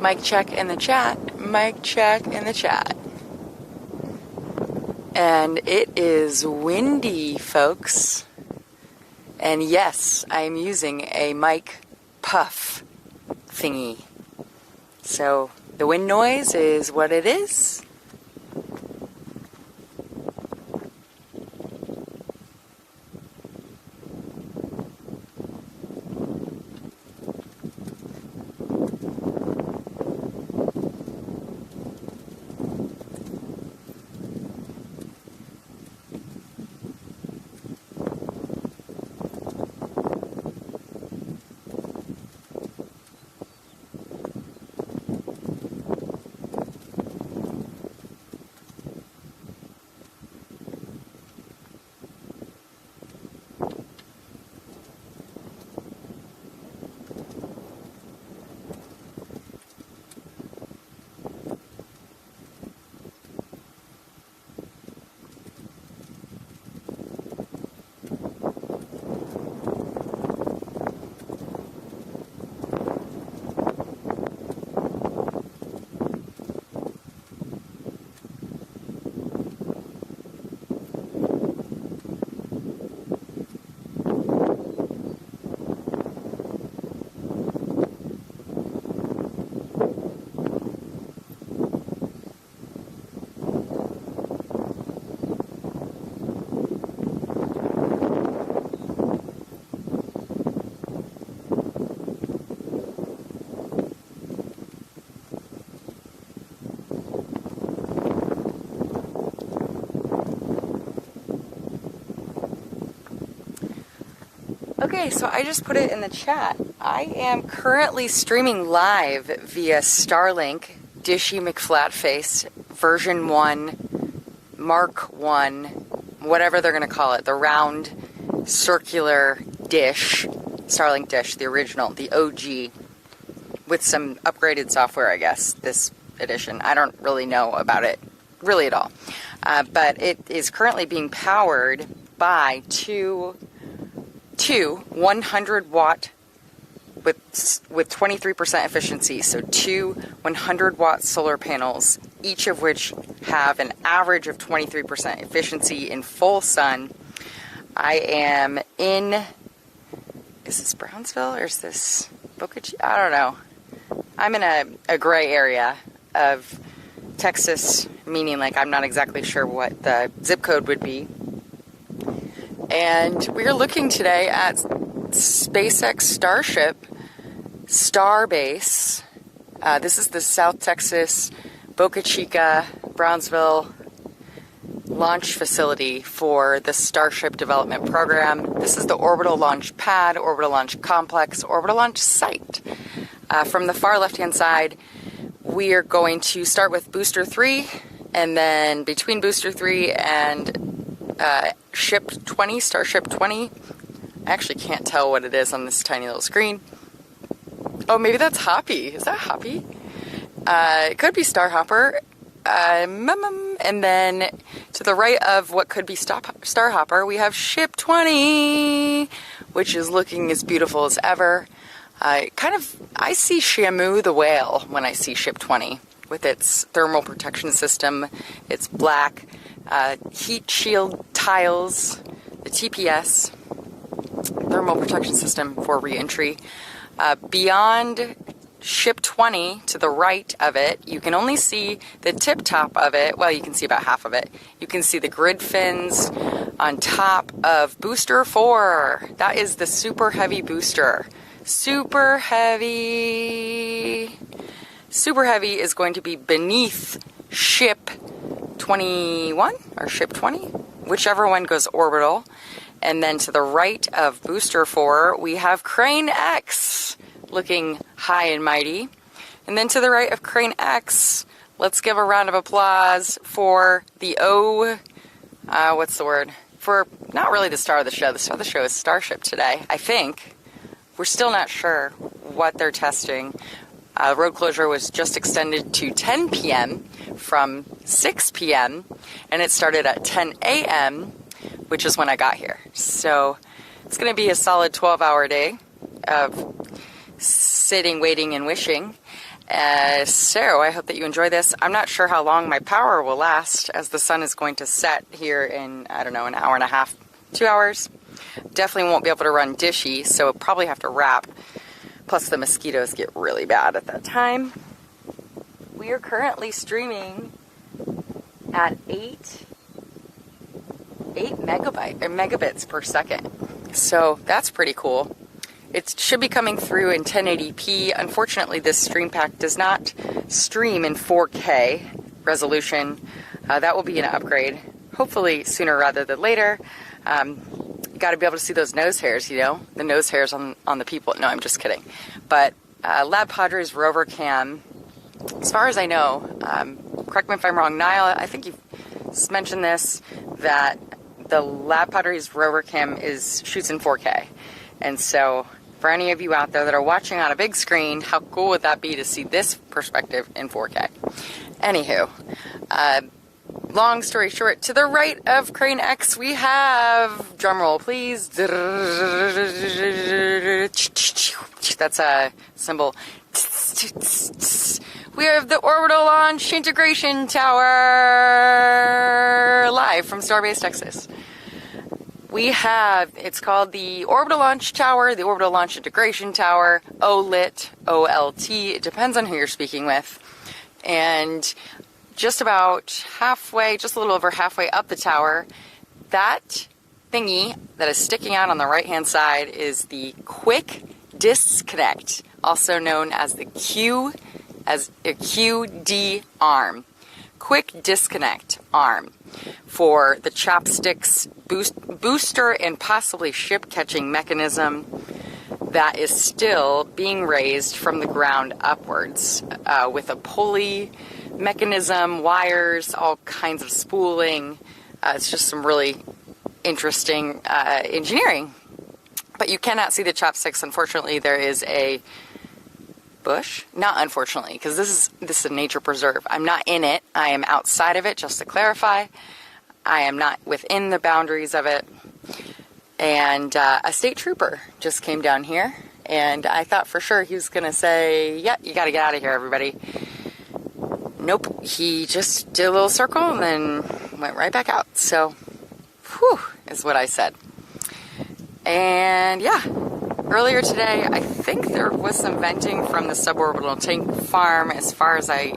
Mic check in the chat. Mic check in the chat. And it is windy, folks. And yes, I am using a mic puff thingy. So the wind noise is what it is. Okay, so I just put it in the chat. I am currently streaming live via Starlink, Dishy McFlatface, version 1, Mark 1, whatever they're going to call it, the round, circular dish, Starlink dish, the original, the OG, with some upgraded software, I guess, this edition. I don't really know about it, really at all. But it is currently being powered by two 100 watt with 23% efficiency, so two 100 watt solar panels, each of which have an average of 23% efficiency in full sun. I am in, is this Brownsville or is this Boca Chica? I don't know. I'm in a gray area of Texas, meaning like I'm not exactly sure what the zip code would be. And we're looking today at SpaceX Starship Starbase. This is the South Texas, Boca Chica, Brownsville launch facility for the Starship development program. This is the orbital launch pad, orbital launch complex, orbital launch site. From the far left-hand side, we are going to start with Booster 3, and then between Booster 3 and Ship 20, Starship 20. I actually can't tell what it is on this tiny little screen. Oh, maybe that's Hoppy. Is that Hoppy? It could be Starhopper. And then to the right of what could be Starhopper, we have Ship 20, which is looking as beautiful as ever. I see Shamu the whale when I see Ship 20 with its thermal protection system, its black heat shield tiles, the TPS, thermal protection system for re-entry. Beyond Ship 20, to the right of it, you can only see the tip top of it. Well, you can see about half of it. You can see the grid fins on top of Booster 4. That is the super heavy booster. Super heavy. Super heavy is going to be beneath Ship 21 or Ship 20, whichever one goes orbital. And then to the right of Booster 4, we have Crane X looking high and mighty. And then to the right of Crane X, let's give a round of applause for the what's the word? For not really the star of the show. The star of the show is Starship today, I think. We're still not sure what they're testing. Road closure was just extended to 10 p.m. from 6 p.m. and it started at 10 a.m., which is when I got here. So it's going to be a solid 12-hour day of sitting, waiting, and wishing. So I hope that you enjoy this. I'm not sure how long my power will last, as the sun is going to set here in, I don't know, an hour and a half, 2 hours. Definitely won't be able to run dishy, so I'll probably have to wrap. Plus the mosquitoes get really bad at that time. We are currently streaming at 8 megabits per second. So that's pretty cool. It should be coming through in 1080p. Unfortunately, this stream pack does not stream in 4K resolution. That will be an upgrade, hopefully sooner rather than later. You got to be able to see those nose hairs, you know, the nose hairs on the people. No, I'm just kidding. But Lab Padre's rover cam, as far as I know, correct me if I'm wrong, Niall, I think you've mentioned this, that the Lab Padre's rover cam shoots in 4K. And so for any of you out there that are watching on a big screen, how cool would that be to see this perspective in 4K? Anywho, long story short, to the right of Crane X, we have, drumroll please, that's a symbol. We have the Orbital Launch Integration Tower, live from Starbase, Texas. We have, it's called the Orbital Launch Tower, the Orbital Launch Integration Tower, OLIT, OLT, it depends on who you're speaking with. And just about halfway, just a little over halfway up the tower, that thingy that is sticking out on the right-hand side is the Quick Disconnect, also known as the QD arm. Quick Disconnect arm for the chopsticks booster and possibly ship catching mechanism that is still being raised from the ground upwards with a pulley mechanism, wires, all kinds of spooling. It's just some really interesting engineering. But you cannot see the chopsticks. Unfortunately, there is a bush. Not unfortunately, because this is a nature preserve. I'm not in it. I am outside of it, just to clarify. I am not within the boundaries of it. And a state trooper just came down here, and I thought for sure he was going to say, yeah, you got to get out of here, everybody. Nope, he just did a little circle and then went right back out. So, whew, is what I said. And yeah, earlier today, I think there was some venting from the suborbital tank farm as far as I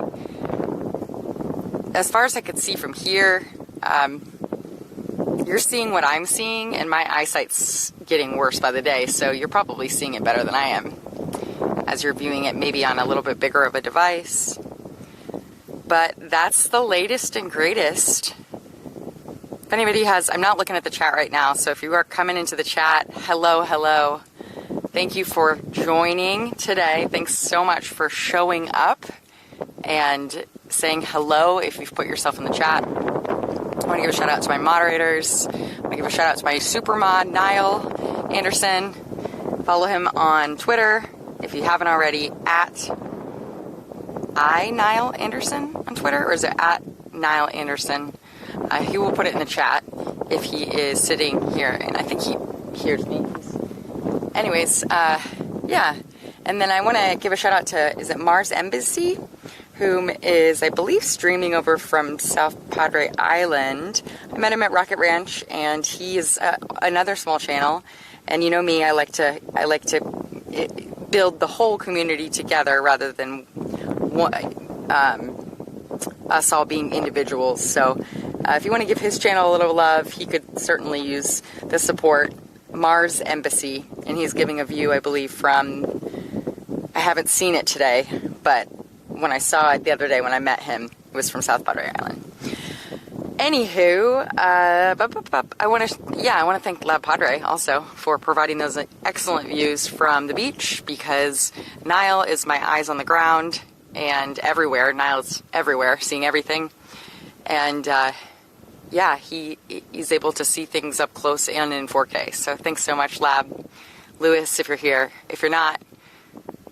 could see from here. You're seeing what I'm seeing, and my eyesight's getting worse by the day, so you're probably seeing it better than I am, as you're viewing it maybe on a little bit bigger of a device. But that's the latest and greatest. If anybody has, I'm not looking at the chat right now, so if you are coming into the chat, hello, hello. Thank you for joining today. Thanks so much for showing up and saying hello if you've put yourself in the chat. I want to give a shout out to my moderators. I want to give a shout out to my super mod, Niall Anderson. Follow him on Twitter if you haven't already, at Niall Anderson on Twitter, or is it at Niall Anderson? He will put it in the chat if he is sitting here, and I think he hears me. Anyways, yeah. And then I want to give a shout out to, is it Mars Embassy? Whom is, I believe, streaming over from South Padre Island. I met him at Rocket Ranch, and he is another small channel. And you know me, I like to build the whole community together rather than us all being individuals. So if you want to give his channel a little love, he could certainly use the support. Mars Embassy, and he's giving a view, I believe, from, I haven't seen it today, but when I saw it the other day when I met him, it was from South Padre Island. Anywho, I want to thank Lab Padre also for providing those excellent views from the beach, because Niall is my eyes on the ground and everywhere. Niall's everywhere, seeing everything, and yeah, he's able to see things up close and in 4K. So thanks so much, Lab. Lewis, if you're here. If you're not,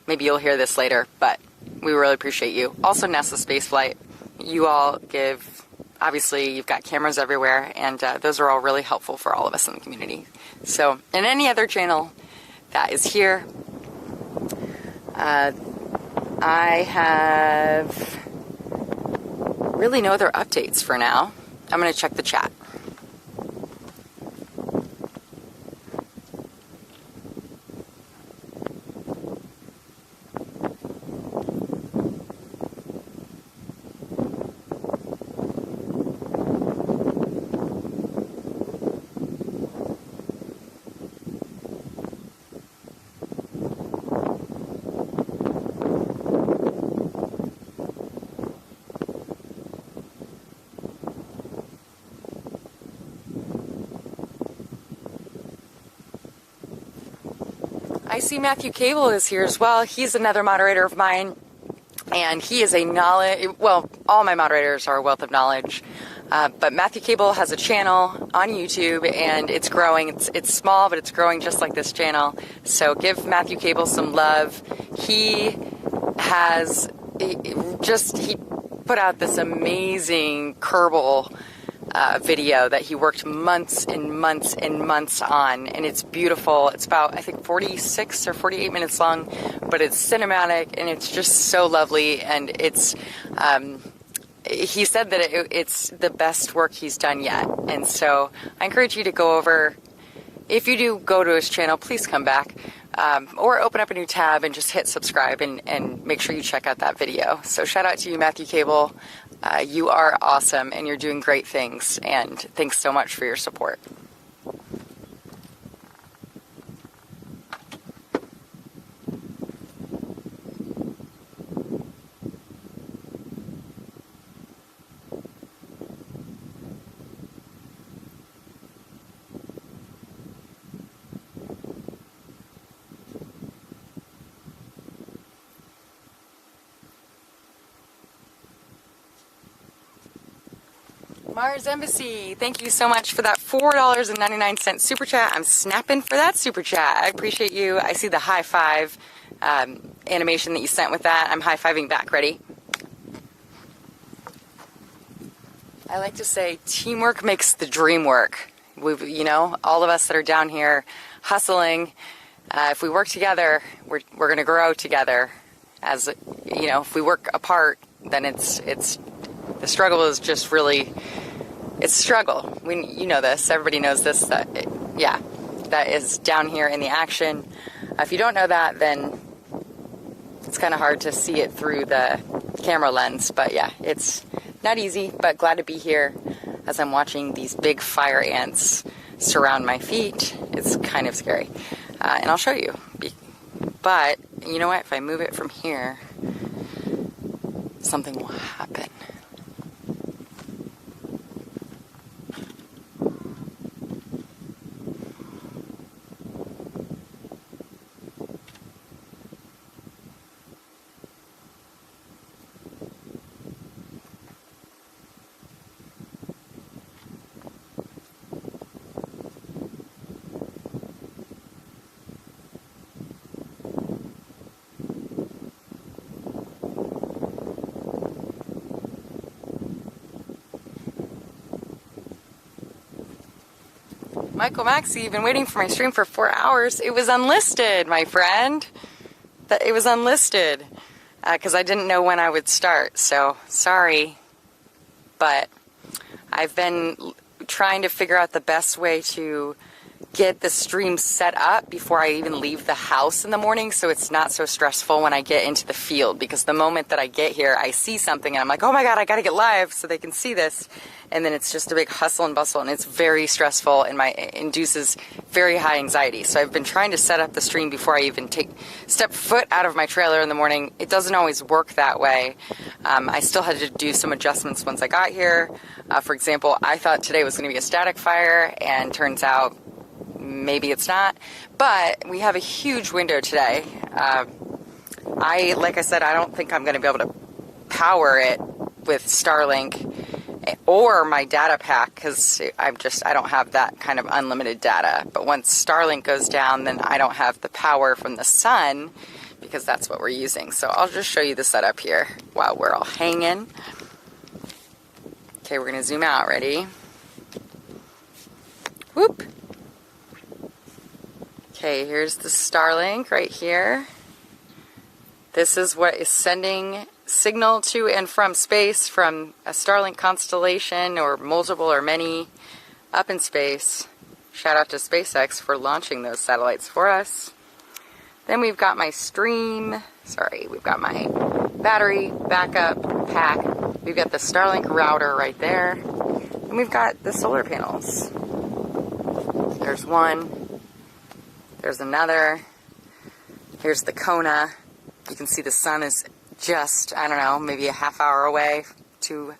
maybe you'll hear this later, but we really appreciate you. Also, NASA Spaceflight, you all give, obviously, you've got cameras everywhere, and those are all really helpful for all of us in the community. So, and any other channel that is here, I I have really no other updates for now. I'm going to check the chat. I see Matthew Cable is here as well. He's another moderator of mine, and he is a knowledge, well, all my moderators are a wealth of knowledge, but Matthew Cable has a channel on YouTube, and it's growing. It's small, but it's growing just like this channel, so give Matthew Cable some love. He put out this amazing Kerbal video that he worked months and months and months on, and it's beautiful. It's about, I think, 46 or 48 minutes long, but it's cinematic and it's just so lovely. And it's he said that it's the best work he's done yet, and so I encourage you to go over. If you do go to his channel, please come back or open up a new tab and just hit subscribe and make sure you check out that video. So shout out to you, Matthew Cable. You are awesome, and you're doing great things, and thanks so much for your support. Mars Embassy, thank you so much for that $4.99 super chat. I'm snapping for that super chat. I appreciate you. I see the high five animation that you sent with that. I'm high fiving back. Ready? I like to say teamwork makes the dream work. All of us that are down here hustling, if we work together, we're going to grow together. As if we work apart, then it's the struggle is just really. It's struggle. You know this. Everybody knows this. That is down here in the action. If you don't know that, then it's kind of hard to see it through the camera lens. But yeah, it's not easy, but glad to be here as I'm watching these big fire ants surround my feet. It's kind of scary. And I'll show you. But you know what? If I move it from here, something will happen. Michael Maxey, you've been waiting for my stream for 4 hours. It was unlisted, my friend. It was unlisted because I didn't know when I would start. So sorry, but I've been trying to figure out the best way to get the stream set up before I even leave the house in the morning, so it's not so stressful when I get into the field, because the moment that I get here, I see something and I'm like, oh my God, I gotta get live so they can see this, and then it's just a big hustle and bustle, and it's very stressful, and it induces very high anxiety. So I've been trying to set up the stream before I even step foot out of my trailer in the morning. It doesn't always work that way. I still had to do some adjustments once I got here. For example, I thought today was going to be a static fire, and turns out maybe it's not, but we have a huge window today. Like I said, I don't think I'm going to be able to power it with Starlink or my data pack, because I don't have that kind of unlimited data. But once Starlink goes down, then I don't have the power from the sun, because that's what we're using. So I'll just show you the setup here while we're all hanging. Okay, we're going to zoom out. Ready? Whoop. Okay, here's the Starlink right here. This is what is sending signal to and from space from a Starlink constellation or multiple or many up in space. Shout out to SpaceX for launching those satellites for us. Then we've got my we've got my battery backup pack. We've got the Starlink router right there. And we've got the solar panels. There's one. There's another. Here's the Kona. You can see the sun is just, I don't know, maybe a half hour away to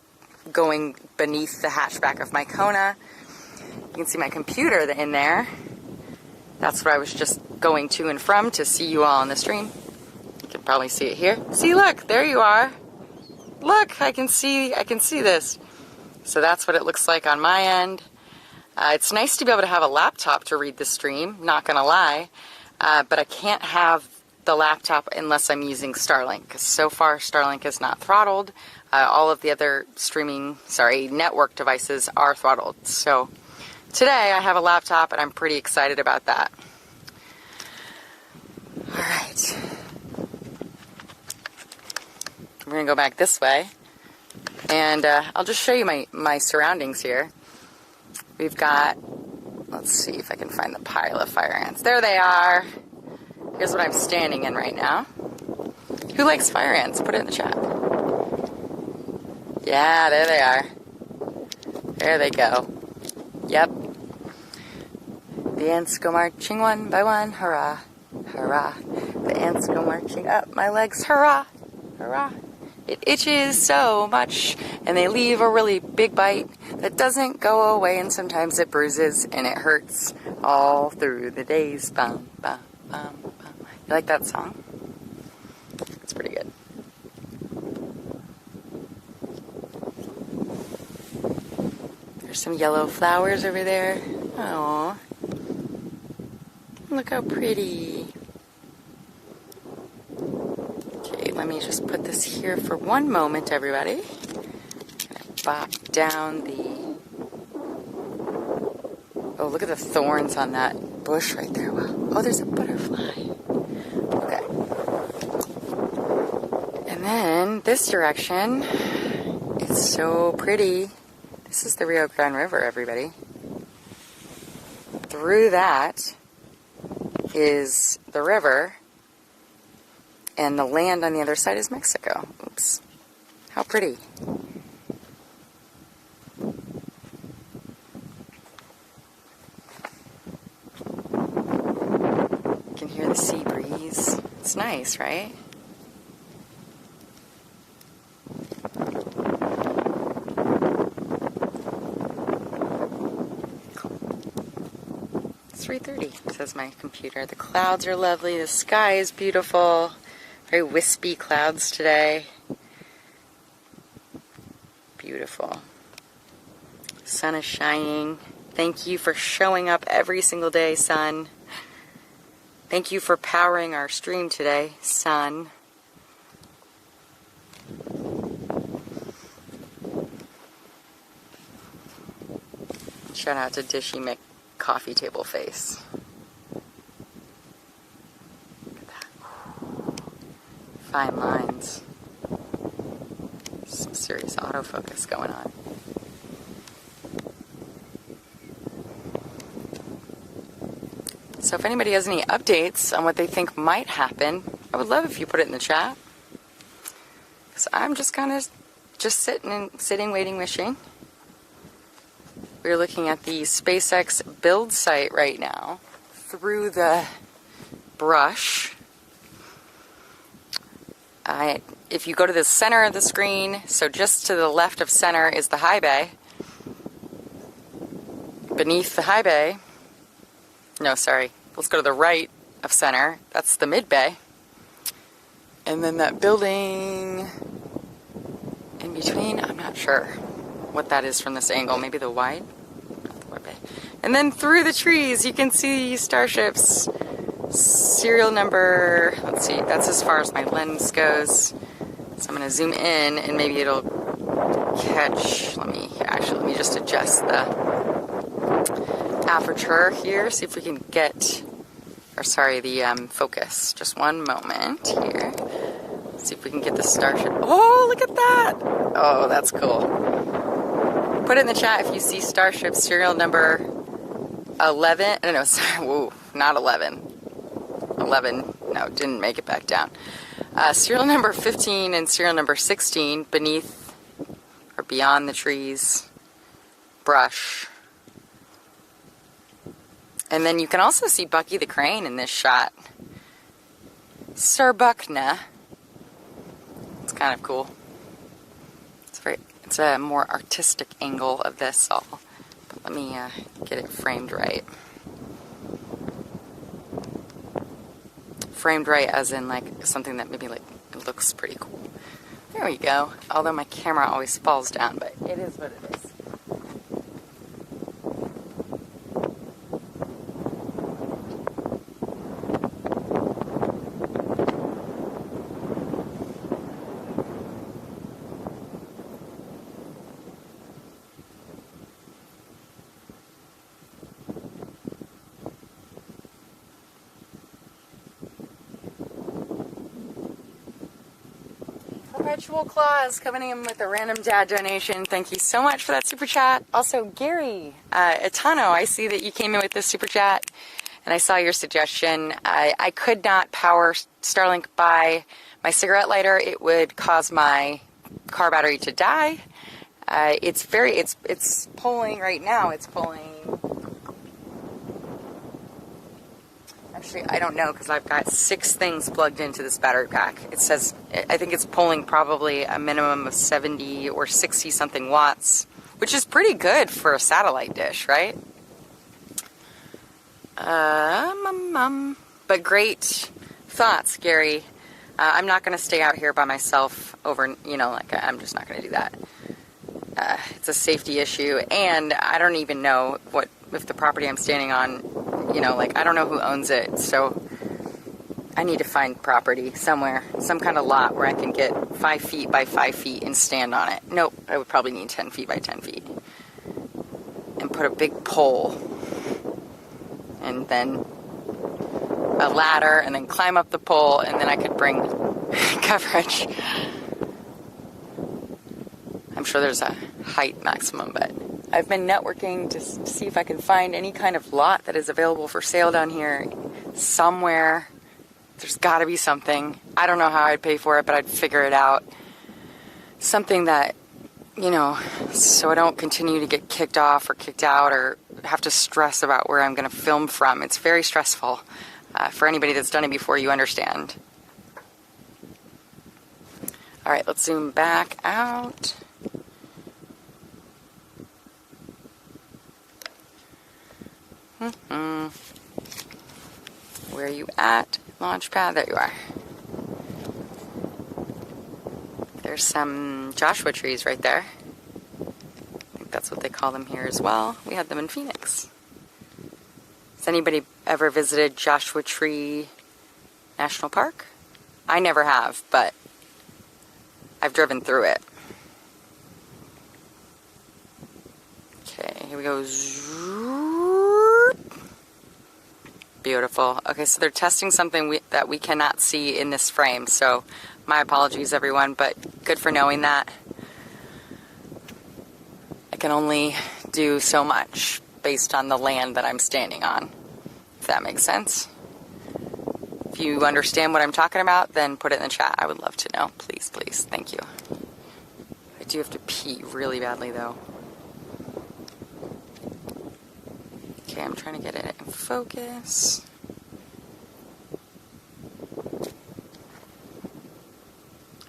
going beneath the hatchback of my Kona. You can see my computer in there. That's where I was just going to and from to see you all on the stream. You can probably see it here. See, look, there you are. Look, I can see this. So that's what it looks like on my end. It's nice to be able to have a laptop to read the stream, not gonna lie. But I can't have the laptop unless I'm using Starlink, because so far Starlink is not throttled. All of the other network devices are throttled. So today I have a laptop and I'm pretty excited about that. Alright. We're going to go back this way. And I'll just show you my surroundings here. We've got, let's see if I can find the pile of fire ants. There they are. Here's what I'm standing in right now. Who likes fire ants? Put it in the chat. Yeah, there they are. There they go. Yep. The ants go marching one by one. Hurrah, hurrah. The ants go marching up my legs. Hurrah, hurrah. It itches so much, and they leave a really big bite that doesn't go away, and sometimes it bruises, and it hurts all through the days. Bum, bum, bum, bum. You like that song? It's pretty good. There's some yellow flowers over there. Aww. Look how pretty. Okay, let me just put this here for one moment, everybody. I'm gonna bop down the... Oh, look at the thorns on that bush right there. Wow. Oh, there's a butterfly. Okay. And then this direction, it's so pretty. This is the Rio Grande River, everybody. Through that is the river, and the land on the other side is Mexico. Oops. How pretty. You can hear the sea breeze. It's nice, right? It's 3:30, says my computer. The clouds are lovely. The sky is beautiful. Very wispy clouds today. Beautiful. Sun is shining. Thank you for showing up every single day, sun. Thank you for powering our stream today, sun. Shout out to Dishy Mick Coffee Table Face. Look at that. Fine lines. Some serious autofocus going on. So if anybody has any updates on what they think might happen, I would love if you put it in the chat. Because I'm just kind of sitting, waiting, wishing. We're looking at the SpaceX build site right now through the brush. If you go to the center of the screen, so just to the left of center is the high bay. Beneath the high bay, no, sorry, let's go to the right of center. That's the mid bay. And then that building in between, I'm not sure what that is from this angle. Maybe the wide? Not the wide bay. And then through the trees, you can see Starship's serial number. Let's see, that's as far as my lens goes. So I'm going to zoom in and maybe it'll catch. Let me just adjust the aperture here, see if we can get, the focus. Just one moment here. See if we can get the Starship. Oh, look at that! Oh, that's cool. Put it in the chat if you see Starship serial number 11. No, sorry, whoa, not 11. 11, no, didn't make it back down. Serial number 15 and serial number 16 beneath or beyond the trees. Brush. And then you can also see Bucky the Crane in this shot. Sir Buckna. It's kind of cool. It's a more artistic angle of this all. But let me get it framed right. Framed right as in like something that maybe like it looks pretty cool. There we go. Although my camera always falls down, but it is what it is. Perpetual Claus coming in with a random dad donation. Thank you so much for that super chat. Also, Gary Etano, I see that you came in with this super chat, and I saw your suggestion. I could not power Starlink by my cigarette lighter. It would cause my car battery to die. It's pulling right now. It's pulling. Actually, I don't know because I've got 6 things plugged into this battery pack. It says, I think it's pulling probably a minimum of 70 or 60 something watts, which is pretty good for a satellite dish, right? But great thoughts, Gary. I'm not going to stay out here by myself over, I'm just not going to do that. It's a safety issue, and I don't even know if the property I'm standing on, I don't know who owns it, so I need to find property somewhere, some kind of lot where I can get 5 feet by 5 feet and stand on it. Nope, I would probably need 10 feet by 10 feet. And put a big pole, and then a ladder, and then climb up the pole, and then I could bring coverage. I'm sure there's a height maximum, but I've been networking to see if I can find any kind of lot that is available for sale down here somewhere. There's got to be something. I don't know how I'd pay for it, but I'd figure it out. Something that, so I don't continue to get kicked off or kicked out or have to stress about where I'm going to film from. It's very stressful. For anybody that's done it before, you understand. All right, let's zoom back out. Where are you at? Launchpad, there you are. There's some Joshua trees right there. I think that's what they call them here as well. We had them in Phoenix. Has anybody ever visited Joshua Tree National Park? I never have, but I've driven through it. Okay, here we go. Beautiful. Okay, so they're testing something that we cannot see in this frame, so my apologies, everyone, but good for knowing that. I can only do so much based on the land that I'm standing on, if that makes sense. If you understand what I'm talking about, then put it in the chat. I would love to know. Please, please. Thank you. I do have to pee really badly, though. Okay, I'm trying to get it in focus.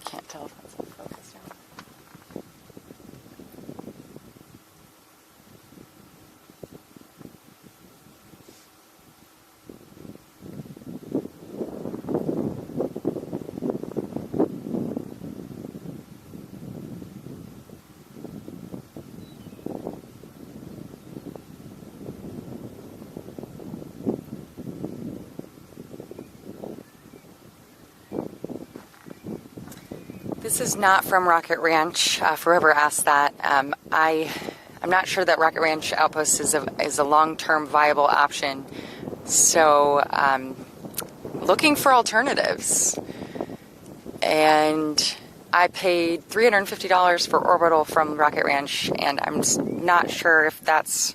Can't tell if that's in focus now. This is not from Rocket Ranch. For whoever asked that, I'm not sure that Rocket Ranch Outpost is a long-term viable option. So, looking for alternatives. and I paid $350 for Orbital from Rocket Ranch, and I'm just not sure if that's,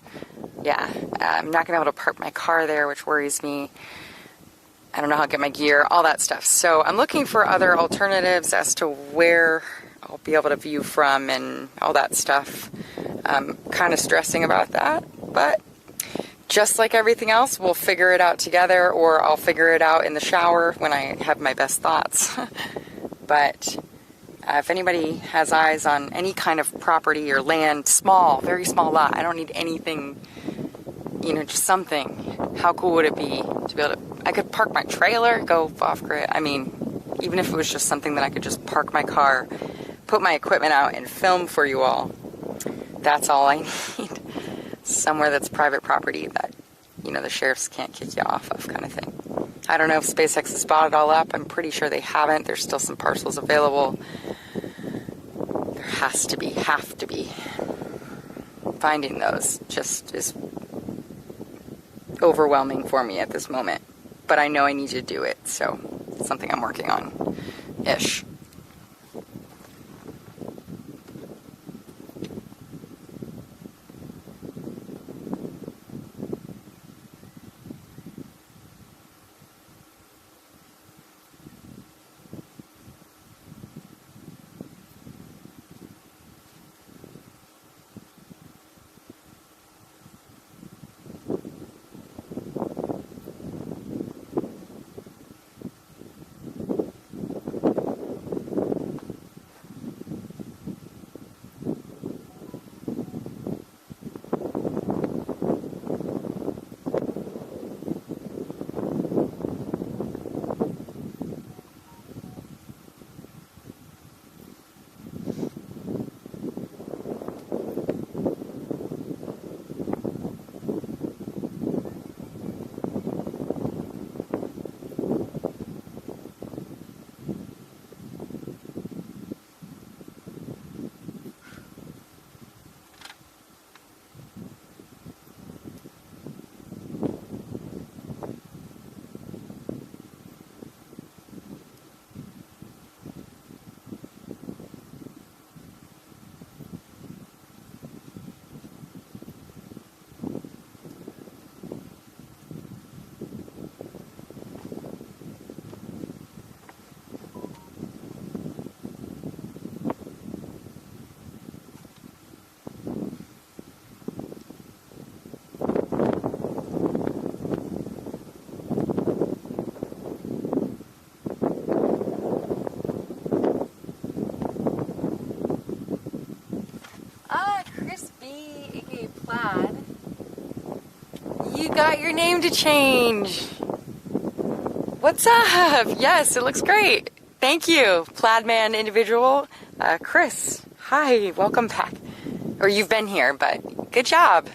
I'm not going to be able to park my car there, which worries me. I don't know how to get my gear, all that stuff. So I'm looking for other alternatives as to where I'll be able to view from and all that stuff. I'm kind of stressing about that, but just like everything else, we'll figure it out together, or I'll figure it out in the shower when I have my best thoughts. But if anybody has eyes on any kind of property or land, small, very small lot, I don't need anything, just something. How cool would it be to be able to, I could park my trailer, go off grid. I mean, even if it was just something that I could just park my car, put my equipment out and film for you all. That's all I need. Somewhere that's private property that, the sheriffs can't kick you off of, kind of thing. I don't know if SpaceX has bought it all up. I'm pretty sure they haven't. There's still some parcels available. There have to be. Finding those just is overwhelming for me at this moment. But I know I need to do it, so it's something I'm working on-ish. Got your name to change. What's up? Yes, it looks great. Thank you, Plaid Man individual. Chris, hi, welcome back. Or you've been here, but good job.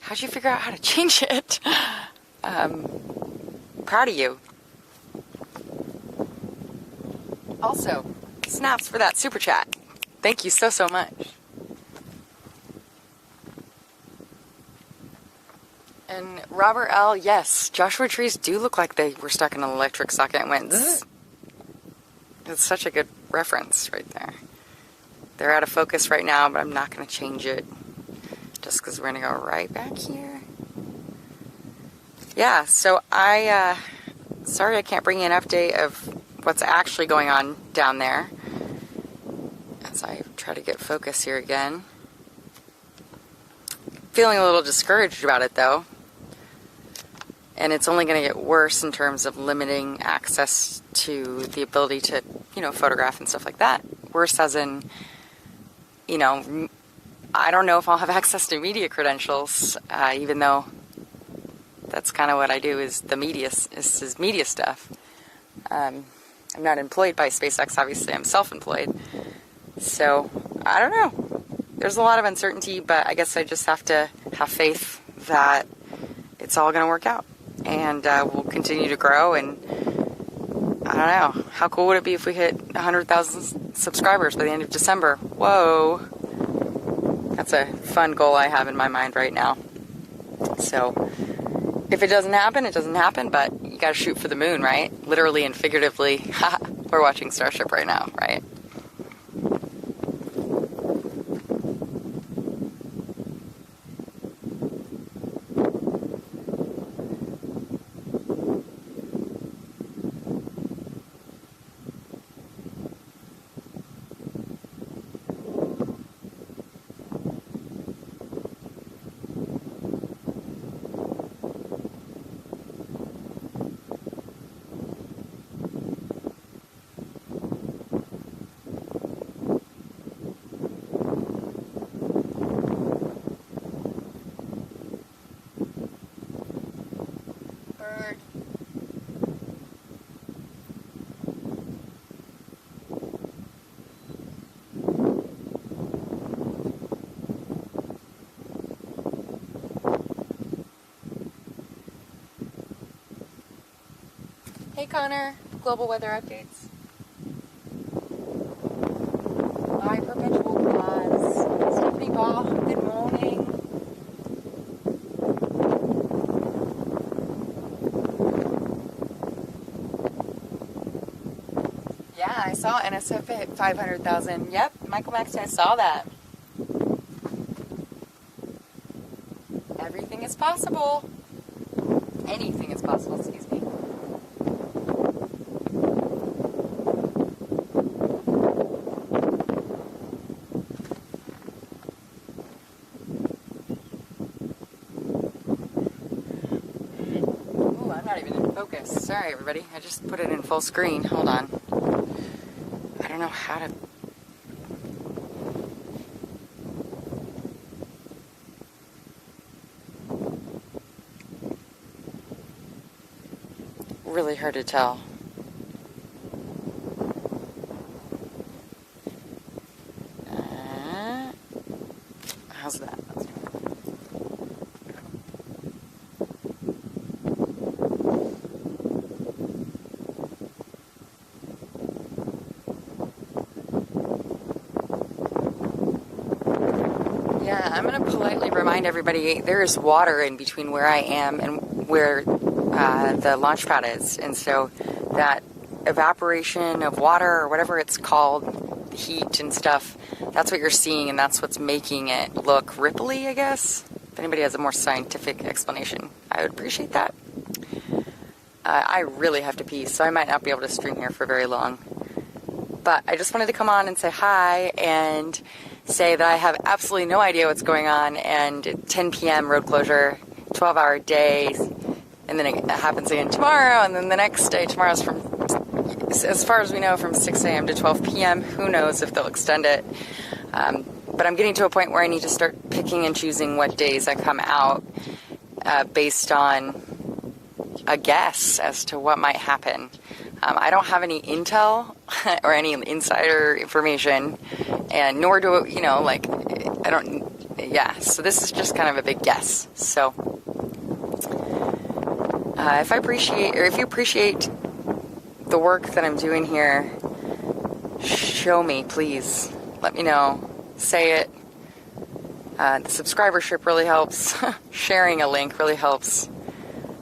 How'd you figure out how to change it? Proud of you. Also, snaps for that super chat. Thank you so much. And Robert L., yes, Joshua trees do look like they were stuck in an electric socket and went zzz. It's such a good reference right there. They're out of focus right now, but I'm not going to change it just because we're going to go right back here. Yeah, so sorry I can't bring you an update of what's actually going on down there as I try to get focus here again. Feeling a little discouraged about it, though. And it's only going to get worse in terms of limiting access to the ability to, photograph and stuff like that. Worse as in, I don't know if I'll have access to media credentials, even though that's kind of what I do is media stuff. I'm not employed by SpaceX, obviously. I'm self-employed. So, I don't know. There's a lot of uncertainty, but I guess I just have to have faith that it's all going to work out. And we'll continue to grow, and I don't know. How cool would it be if we hit 100,000 subscribers by the end of December? Whoa. That's a fun goal I have in my mind right now. So, if it doesn't happen, it doesn't happen, but you gotta shoot for the moon, right? Literally and figuratively. people are watching Starship right now, right? Hey Connor, global weather updates. Bye Perpetual Pause. Stephanie Ball, good morning. Yeah, I saw NSF hit 500,000. Yep, Michael Max, I saw that. Everything is possible. Anything is possible, excuse me. Sorry everybody, I just put it in full screen. Hold on. I don't know how to... Really hard to tell. How's that? I'm going to politely remind everybody there is water in between where I am and where the launch pad is. And so that evaporation of water, or whatever it's called, heat and stuff, that's what you're seeing, and that's what's making it look ripply, I guess. If anybody has a more scientific explanation, I would appreciate that. I really have to pee, so I might not be able to stream here for very long. But I just wanted to come on and say hi and say that I have absolutely no idea what's going on, and 10 p.m. road closure, 12-hour day, and then it happens again tomorrow, and then the next day, tomorrow's from, as far as we know, from 6 a.m. to 12 p.m. Who knows if they'll extend it. But I'm getting to a point where I need to start picking and choosing what days I come out based on a guess as to what might happen. I don't have any intel or any insider information, and nor do, I don't, yeah, so this is just kind of a big guess. So, if you appreciate the work that I'm doing here, show me, please. Let me know. Say it. The subscribership really helps. Sharing a link really helps.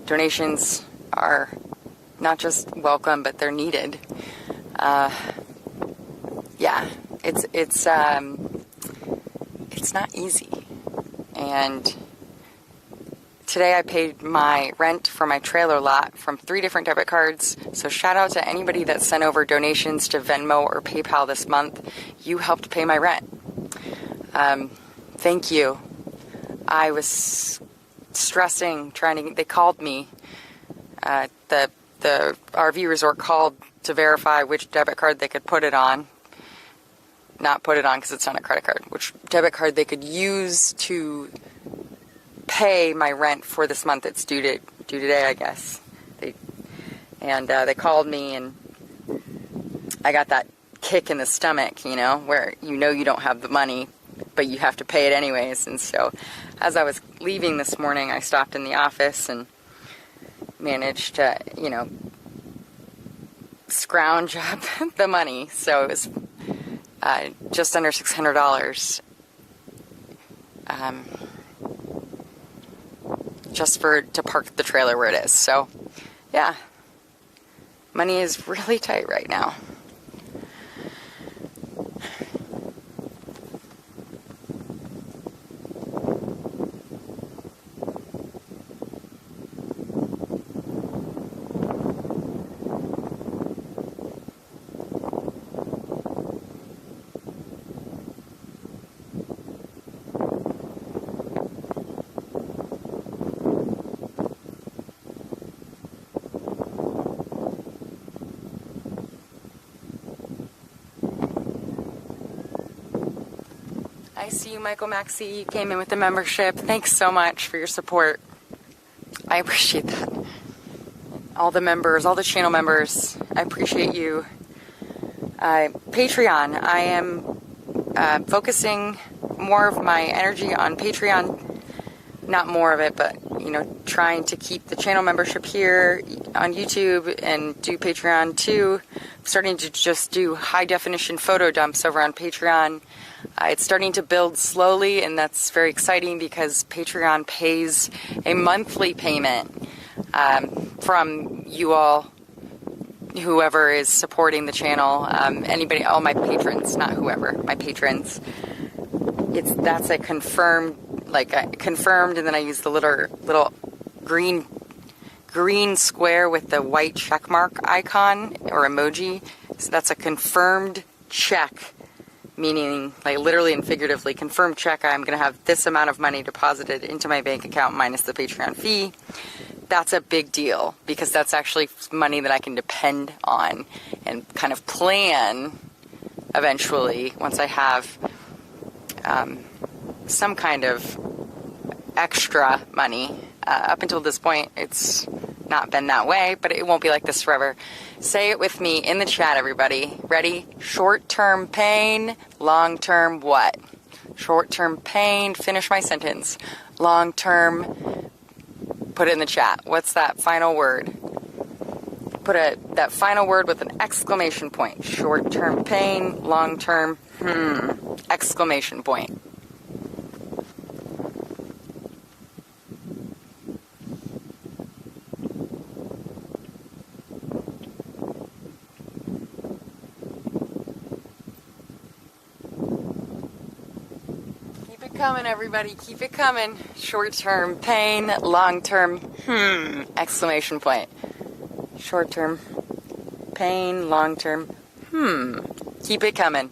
Donations are not just welcome, but they're needed. Yeah, it's not easy. And today I paid my rent for my trailer lot from 3 different debit cards. So shout out to anybody that sent over donations to Venmo or PayPal this month. You helped pay my rent. Thank you. I was stressing, they called me. The RV resort called to verify which debit card they could put it on. Not put it on because it's not a credit card. Which debit card they could use to pay my rent for this month. It's due today, I guess. They called me, and I got that kick in the stomach, where you don't have the money, but you have to pay it anyways. And so as I was leaving this morning, I stopped in the office and managed to, scrounge up the money. So it was just under $600 just to park the trailer where it is. So, yeah, money is really tight right now. I see you, Michael Maxey. You came in with the membership. Thanks so much for your support. I appreciate that. All the members, all the channel members, I appreciate you. Patreon, I am focusing more of my energy on Patreon. Not more of it, but, you know, trying to keep the channel membership here on YouTube and do Patreon too. I'm starting to just do high definition photo dumps over on Patreon. It's starting to build slowly, and that's very exciting because Patreon pays a monthly payment from you all, whoever is supporting the channel, anybody, all my patrons, not whoever, my patrons. That's a confirmed, confirmed, and then I use the little green square with the white check mark icon or emoji. So that's a confirmed check, meaning like literally and figuratively confirmed check. I'm going to have this amount of money deposited into my bank account minus the Patreon fee. That's a big deal because that's actually money that I can depend on and kind of plan eventually once I have some kind of extra money. Up until this point, it's not been that way, but it won't be like this forever. Say it with me in the chat, everybody. Ready? Short-term pain, long-term what? Short-term pain, finish my sentence. Long-term, put it in the chat. What's that final word? Put that final word with an exclamation point. Short-term pain, long-term, exclamation point. Coming, everybody, keep it coming. Short-term pain, long-term exclamation point. Short-term pain, long-term keep it coming.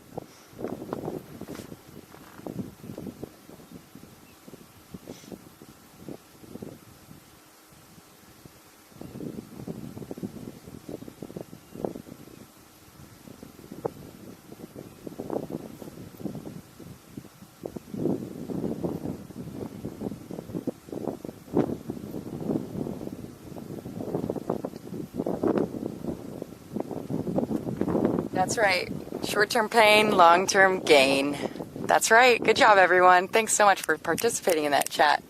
That's right. Short-term pain, long-term gain. That's right. Good job, everyone. Thanks so much for participating in that chat.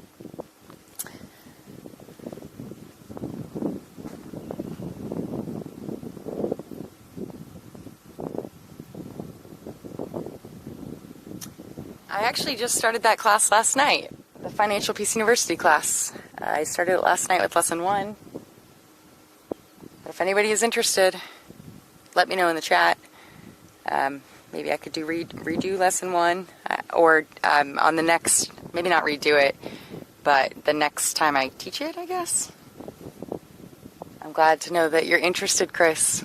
I actually just started that class last night, the Financial Peace University class. I started it last night with lesson 1. But if anybody is interested, let me know in the chat. Maybe I could redo lesson 1, or on the next, maybe not redo it, but the next time I teach it, I guess. I'm glad to know that you're interested, Chris.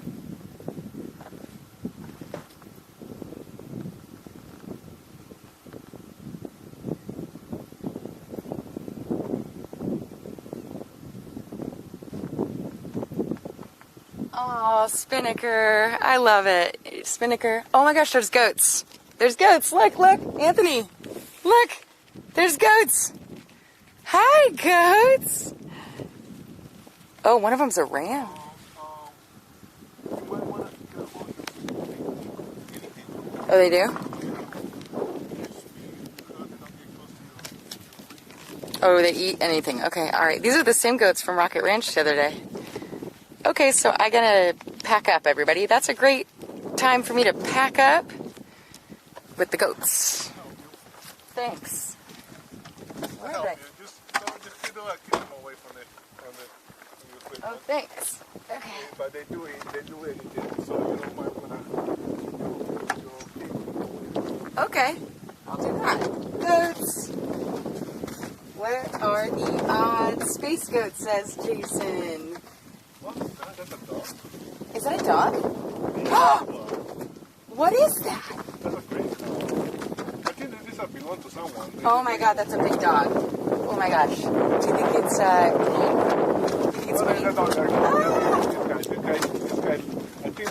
Oh, Spinnaker. I love it. Spinnaker. Oh my gosh, there's goats. There's goats. Look, Anthony. Look, there's goats. Hi, goats. Oh, one of them's a ram. Oh, they do? Oh, they eat anything. Okay, all right. These are the same goats from Rocket Ranch the other day. Okay, so I gotta pack up, everybody. That's a great time for me to pack up with the goats. Thanks. Where are they? Just keep them away from the equipment. Oh, thanks. Okay. But they do anything, so you don't mind when Okay, I'll do that. Goats. Where are the odds? Space goat, says Jason. What? That's a dog? Is that a dog? What is that? That's a great dog. I think that this belongs to someone. Oh my god, that's a big dog. Oh my gosh. Do you think it's, do you think it's This guy, I think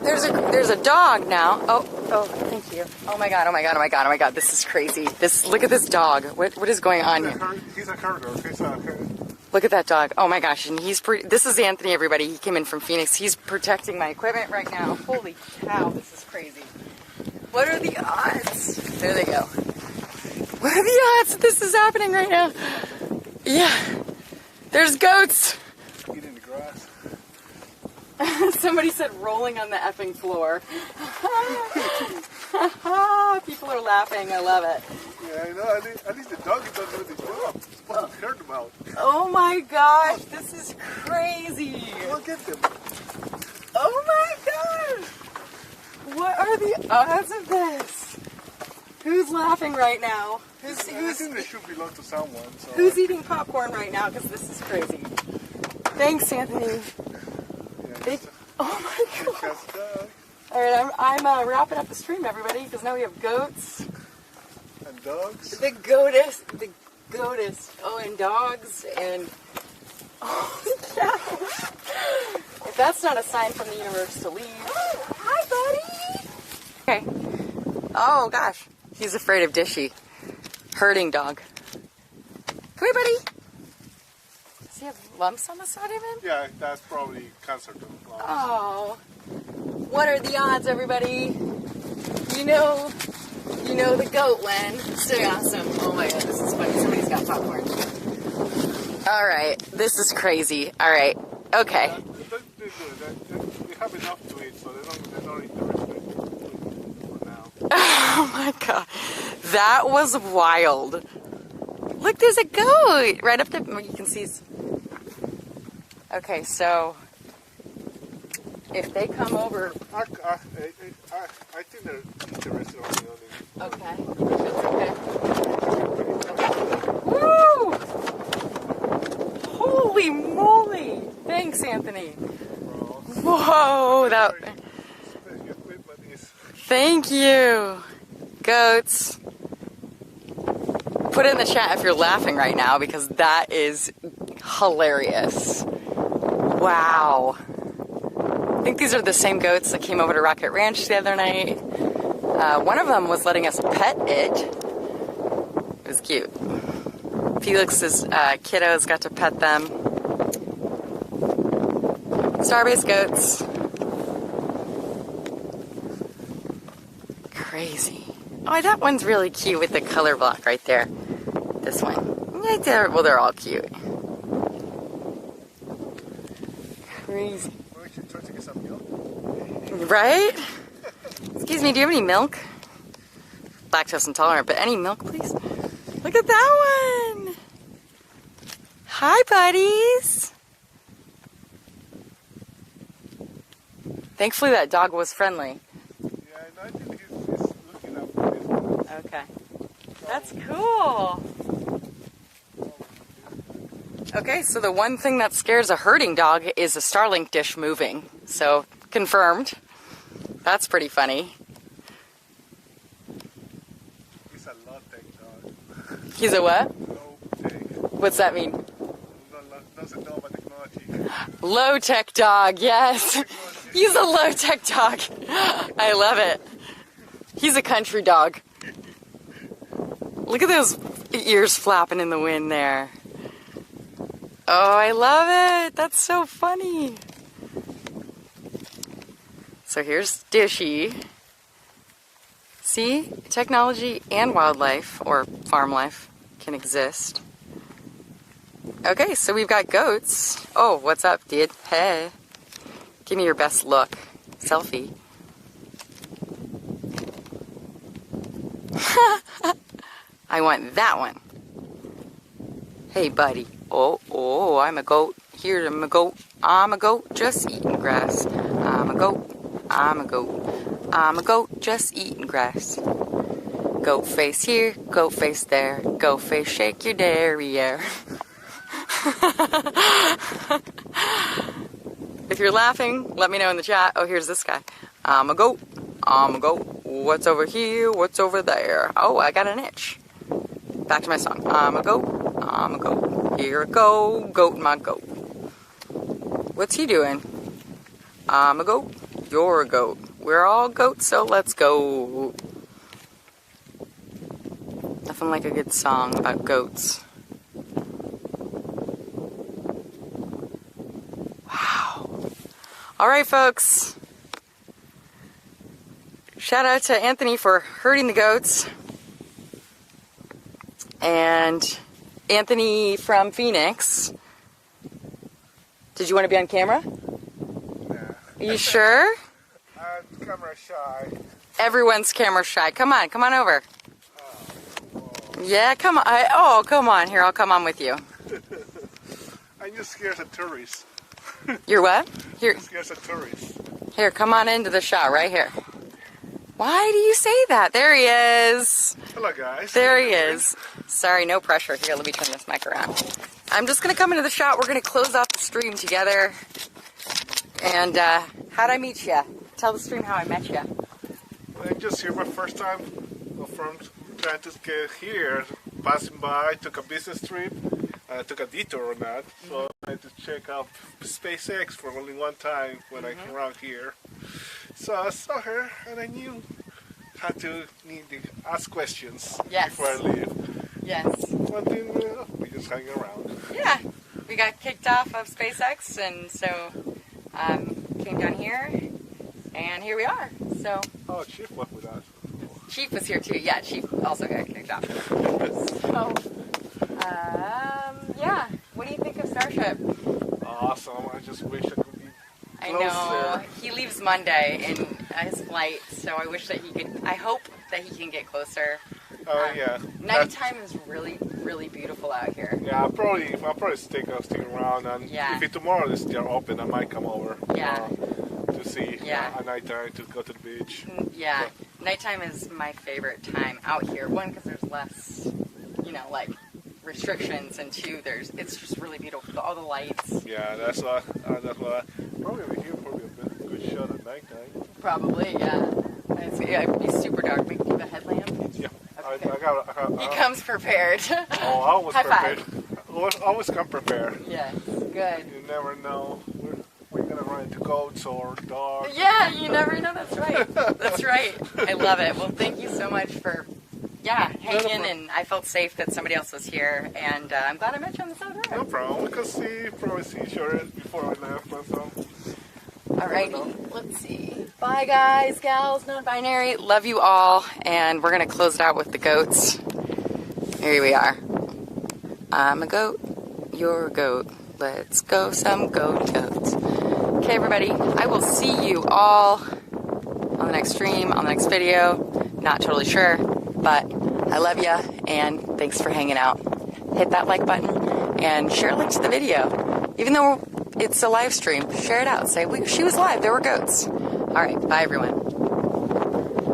There's a dog now. Oh, thank you. Oh my god, oh my god, oh my god, oh my god. This is crazy. Look at this dog. What is going on here? He's a herder. Look at that dog. Oh my gosh, and this is Anthony, everybody. He came in from Phoenix. He's protecting my equipment right now. Holy cow, this is crazy. What are the odds? There they go. What are the odds that this is happening right now? Yeah. There's goats. Eating the grass. Somebody said rolling on the effing floor. People are laughing. I love it. Yeah, I know. At least the dog does really well. It's supposed to be cared about. Oh my gosh, this is crazy. Look at them. Oh my gosh. What are the odds of this? Who's laughing right now? I think they should belong to someone. So. Who's eating popcorn right now? Because this is crazy. Thanks, Anthony. Yeah, oh my god. All right, I'm wrapping up the stream, everybody, because now we have goats. And dogs. The goatess. Oh, and dogs and. Oh, yeah. If that's not a sign from the universe to leave. Hi, buddy. Okay. Oh gosh, he's afraid of Dishy. Herding dog. Come here, buddy. Does he have lumps on the side of him? Yeah, that's probably cancer too. Oh. What are the odds, everybody? You know the goat when. Stay awesome. Oh my god, this is funny. Somebody's got popcorn. All right, this is crazy. All right, okay. They have enough to eat, so they don't eat the rest of it for now. Oh my god, that was wild. Look, there's a goat right up there. You can see. Okay, so if they come over, I think they're interested on the other. okay, okay. Woo! Holy moly! Thanks, Anthony. Whoa, that. Thank you, goats. Put it in the chat if you're laughing right now because that is hilarious. Wow. I think these are the same goats that came over to Rocket Ranch the other night. One of them was letting us pet it. It was cute. Felix's kiddos got to pet them. Starbase goats. Crazy. Oh, that one's really cute with the color block right there. This one. Right there. Well, they're all cute. Crazy. Try to get some milk. Right? Excuse me, do you have any milk? Lactose intolerant, but any milk, please? Look at that one! Hi, buddies! Thankfully, that dog was friendly. Yeah, I think he's looking up for this one. Okay. That's cool! Okay, so the one thing that scares a herding dog is a Starlink dish moving. So, confirmed. That's pretty funny. He's a low-tech dog. He's a what? Low-tech. What's that mean? Doesn't know about technology. Low-tech dog, yes. He's a low-tech dog. I love it. He's a country dog. Look at those ears flapping in the wind there. Oh, I love it. That's so funny. So here's Dishy. See, technology and wildlife, or farm life, can exist. Okay, so we've got goats. Oh, what's up, dude? Hey. Give me your best look. Selfie. I want that one. Hey, buddy. Oh, I'm a goat. Here, I'm a goat. I'm a goat, just eating grass. I'm a goat. I'm a goat. I'm a goat, just eating grass. Goat face here, goat face there. Goat face, shake your derriere. If you're laughing, let me know in the chat. Oh, here's this guy. I'm a goat. I'm a goat. What's over here? What's over there? Oh, I got an itch. Back to my song. I'm a goat. I'm a goat. Here I go. Goat my goat. What's he doing? I'm a goat. You're a goat. We're all goats, so let's go. Nothing like a good song about goats. Wow. All right, folks. Shout out to Anthony for herding the goats. And Anthony from Phoenix. Did you want to be on camera? Nah. You sure? I'm camera shy. Everyone's camera shy. Come on over. Oh. Yeah, come on. Oh, come on. Here, I'll come on with you. I'm just scared of tourists. You're what? Here, I'm scared of tourists. here, come on into the shot right here. Why do you say that? There he is. Hello, guys. There he is. Sorry, no pressure. Here, let me turn this mic around. I'm just going to come into the shot. We're going to close out the stream together. And how'd I meet you? Tell the stream how I met you. I'm just here my first time from trying to get here. Passing by, took a business trip. I took a detour on that. So I had to check out SpaceX for only one time when I came around here. So I saw her and I knew how to need to ask questions before I leave. Yes. One thing, we just hang around. Yeah. We got kicked off of SpaceX, and so came down here, and here we are. So. Oh, Chief went with us. Chief was here too. Yeah, Chief also got kicked off. So, yeah. What do you think of Starship? Awesome. I just wish I could be closer. I know. He leaves Monday in his flight, so I wish that he could. I hope that he can get closer. Oh yeah. Nighttime is really, really beautiful out here. Yeah, I'll probably stick around, and if tomorrow they're open, I might come over. Yeah. To see at nighttime to go to the beach. Yeah. Nighttime is my favorite time out here. One, because there's less, like restrictions, and two, it's just really beautiful. All the lights. Yeah, that's why. Probably over here, probably a good shot at nighttime. Probably, yeah. It'd be super dark. We can do the headlamp. Yeah. Okay. I got. He comes prepared. Oh, I was prepared. Always come prepared. Yes, good. You never know. We're gonna run into goats or dogs. Yeah, you never know. That's right. That's right. I love it. Well, thank you so much for, hanging, and I felt safe that somebody else was here, and I'm glad I met you on the side of the road. No problem. We could probably see each other before I left or something. Alrighty, let's see. Bye guys, gals, non-binary. Love you all, and we're gonna close it out with the goats. Here we are. I'm a goat, you're a goat. Let's go some goats. Okay, everybody, I will see you all on the next stream, on the next video. Not totally sure, but I love ya, and thanks for hanging out. Hit that like button and share a link to the video. Even though it's a live stream, share it out. Say, she was live, there were goats. All right, bye everyone.